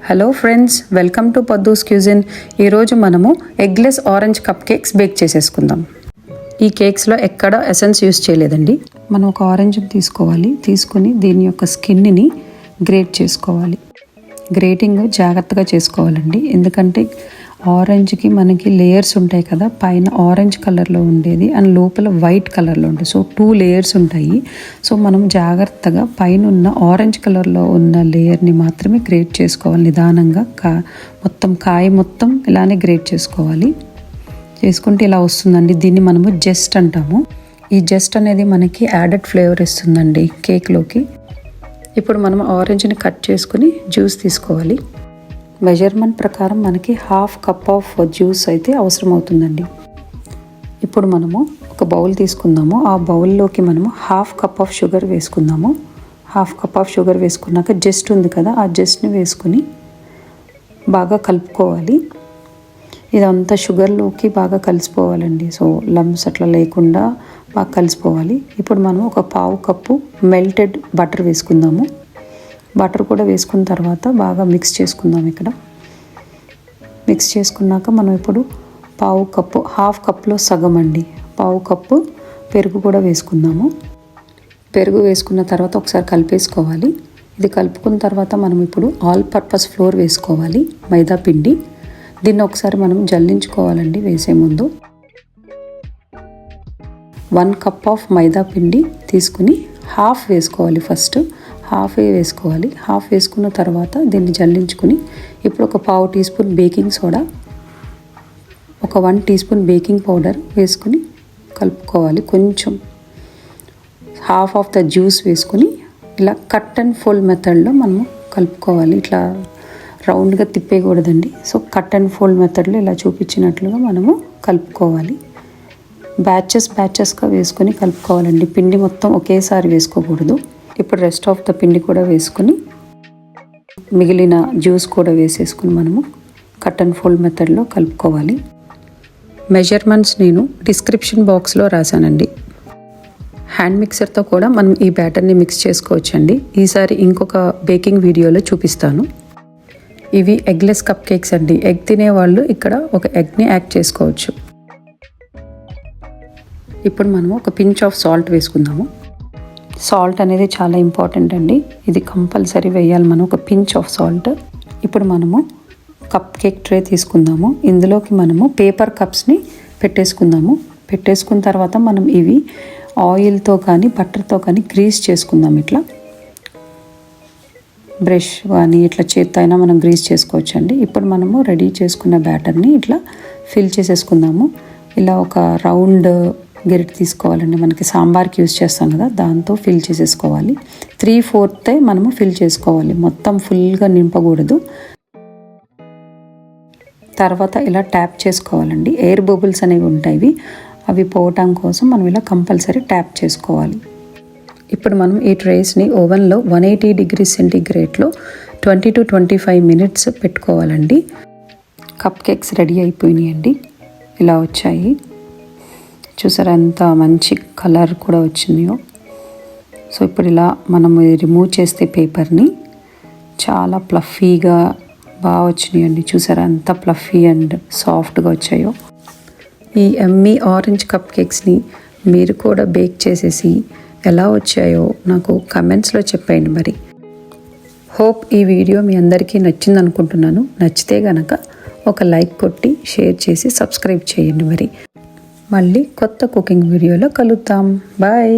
Hello friends, welcome to Paddu's cuisine. ఈరోజు మనము eggless orange cup cakes bake చేసేసుకుందాం. ఈ కేక్స్లో ఎక్కడ ఎసెన్స్ యూస్ చేయలేదండి. మనం ఒక ఆరెంజ్ తీసుకొని దీని యొక్క స్కిన్ని గ్రేట్ చేసుకోవాలి. గ్రేటింగ్ జాగ్రత్తగా చేసుకోవాలండి, ఎందుకంటే ఆరెంజ్కి మనకి లేయర్స్ ఉంటాయి కదా, పైన ఆరెంజ్ కలర్లో ఉండేది అండ్ లోపల వైట్ కలర్లో ఉంటుంది. సో 2 లేయర్స్ ఉంటాయి. సో మనం జాగ్రత్తగా పైన ఉన్న ఆరెంజ్ కలర్లో ఉన్న లేయర్ని మాత్రమే గ్రేట్ చేసుకోవాలి. నిదానంగా కాయ మొత్తం ఇలానే గ్రేట్ చేసుకోవాలి. చేసుకుంటే ఇలా వస్తుందండి. దీన్ని మనము జస్ట్ అంటాము. ఈ జస్ట్ అనేది మనకి యాడెడ్ ఫ్లేవర్ ఇస్తుందండి కేక్లోకి. ఇప్పుడు మనం ఆరెంజ్ని కట్ చేసుకుని జ్యూస్ తీసుకోవాలి. మెజర్మెంట్ ప్రకారం మనకి 1/2 కప్ ఆఫ్ జ్యూస్ అయితే అవసరం అవుతుందండి. ఇప్పుడు మనము ఒక బౌల్ తీసుకుందాము. ఆ బౌల్లోకి మనము 1/2 కప్ ఆఫ్ షుగర్ వేసుకుందాము. 1/2 కప్ ఆఫ్ షుగర్ వేసుకున్నాక జస్ట్ ఉంది కదా, ఆ జస్ట్ని వేసుకుని బాగా కలుపుకోవాలి. ఇదంతా షుగర్లోకి బాగా కలిసిపోవాలండి. సో లమ్స్ అట్లా లేకుండా బాగా కలిసిపోవాలి. ఇప్పుడు మనం ఒక 1/2 కప్పు మెల్టెడ్ బటర్ వేసుకుందాము. బటర్ కూడా వేసుకున్న తర్వాత బాగా మిక్స్ చేసుకుందాం. ఇక్కడ మిక్స్ చేసుకున్నాక మనం ఇప్పుడు 1/2 కప్పు, 1/2 కప్లో సగం అండి, 1/2 కప్పు పెరుగు కూడా వేసుకుందాము. పెరుగు వేసుకున్న తర్వాత ఒకసారి కలిపేసుకోవాలి. ఇది కలుపుకున్న తర్వాత మనం ఇప్పుడు ఆల్ పర్పస్ ఫ్లోర్ వేసుకోవాలి, మైదా పిండి. దీన్ని ఒకసారి మనం జల్లించుకోవాలండి వేసే ముందు. 1 కప్ ఆఫ్ మైదా పిండి తీసుకుని హాఫ్ వేసుకోవాలి. ఫస్ట్ హాఫ్ వేసుకోవాలి. హాఫ్ వేసుకున్న తర్వాత దీన్ని జల్లించుకుని ఇప్పుడు ఒక 1/2 టీ స్పూన్ బేకింగ్ సోడా, ఒక 1 టీ స్పూన్ బేకింగ్ పౌడర్ వేసుకుని కలుపుకోవాలి. కొంచెం హాఫ్ ఆఫ్ ద జ్యూస్ వేసుకుని ఇలా కట్ అండ్ ఫోల్డ్ మెథడ్లో మనము కలుపుకోవాలి. ఇట్లా రౌండ్గా తిప్పేయకూడదండి. సో కట్ అండ్ ఫోల్డ్ మెథడ్లో ఇలా చూపించినట్లుగా మనము కలుపుకోవాలి. బ్యాచెస్గా వేసుకొని కలుపుకోవాలండి. పిండి మొత్తం ఒకేసారి వేసుకోకూడదు. ఇప్పుడు రెస్ట్ ఆఫ్ ద పిండి కూడా వేసుకొని మిగిలిన జ్యూస్ కూడా వేసేసుకుని మనము కట్ అండ్ ఫోల్డ్ మెథడ్లో కలుపుకోవాలి. మెజర్మెంట్స్ నేను డిస్క్రిప్షన్ బాక్స్లో రాశానండి. హ్యాండ్ మిక్సర్తో కూడా మనం ఈ బ్యాటర్ని మిక్స్ చేసుకోవచ్చండి. ఈసారి ఇంకొక బేకింగ్ వీడియోలో చూపిస్తాను. ఇవి ఎగ్లెస్ కప్ కేక్స్ అండి. ఎగ్ తినేవాళ్ళు ఇక్కడ ఒక ఎగ్ని యాడ్ చేసుకోవచ్చు. ఇప్పుడు మనము ఒక పించ్ ఆఫ్ సాల్ట్ వేసుకుందాము. సాల్ట్ అనేది చాలా ఇంపార్టెంట్ అండి. ఇది కంపల్సరీ వేయాలి మనం, ఒక పించ్ ఆఫ్ సాల్ట్. ఇప్పుడు మనము కప్ కేక్ ట్రే తీసుకుందాము. ఇందులోకి మనము పేపర్ కప్స్ని పెట్టేసుకుందాము. పెట్టేసుకున్న తర్వాత మనం ఇవి ఆయిల్తో కానీ బటర్తో కానీ గ్రీస్ చేసుకుందాం. ఇట్లా బ్రష్ కానీ ఇట్లా చేత్తో అయినా మనం గ్రీస్ చేసుకోవచ్చు అండి. ఇప్పుడు మనము రెడీ చేసుకున్న బ్యాటర్ని ఇట్లా ఫిల్ చేసేసుకుందాము. ఇలా ఒక రౌండ్ గెరిట్ తీసుకోవాలండి. మనకి సాంబార్కి యూజ్ చేస్తాం కదా, దాంతో ఫిల్ చేసేసుకోవాలి. 3/4 మనము ఫిల్ చేసుకోవాలి, మొత్తం ఫుల్గా నింపకూడదు. తర్వాత ఇలా ట్యాప్ చేసుకోవాలండి. ఎయిర్ బబుల్స్ అనేవి ఉంటాయి, అవి పోవటం కోసం మనం ఇలా కంపల్సరీ ట్యాప్ చేసుకోవాలి. ఇప్పుడు మనం ఈ ట్రేస్ని ఓవెన్లో 180 డిగ్రీ సెంటీగ్రేడ్లో 20 to 25 మినిట్స్ పెట్టుకోవాలండి. కప్ కేక్స్ రెడీ అయిపోయినాయండి. ఇలా వచ్చాయి చూసారా, ఎంత మంచి కలర్ కూడా వచ్చిందో. సో ఇప్పుడు ఇలా మనం రిమూవ్ చేస్తే పేపర్ని చాలా ప్లఫీగా బాగా వచ్చినాయండి. చూసారా ఎంత ప్లఫీ అండ్ సాఫ్ట్గా వచ్చాయో. ఈ ఎమ్మీ ఆరెంజ్ కప్ కేక్స్ని మీరు కూడా బేక్ చేసేసి ఎలా వచ్చాయో నాకు కమెంట్స్లో చెప్పండి. మరి హోప్ ఈ వీడియో మీ అందరికీ నచ్చింది అనుకుంటున్నాను. నచ్చితే గనక ఒక లైక్ కొట్టి షేర్ చేసి సబ్స్క్రైబ్ చేయండి. మళ్ళీ కొత్త కుకింగ్ వీడియోలో కలుద్దాం. బాయ్.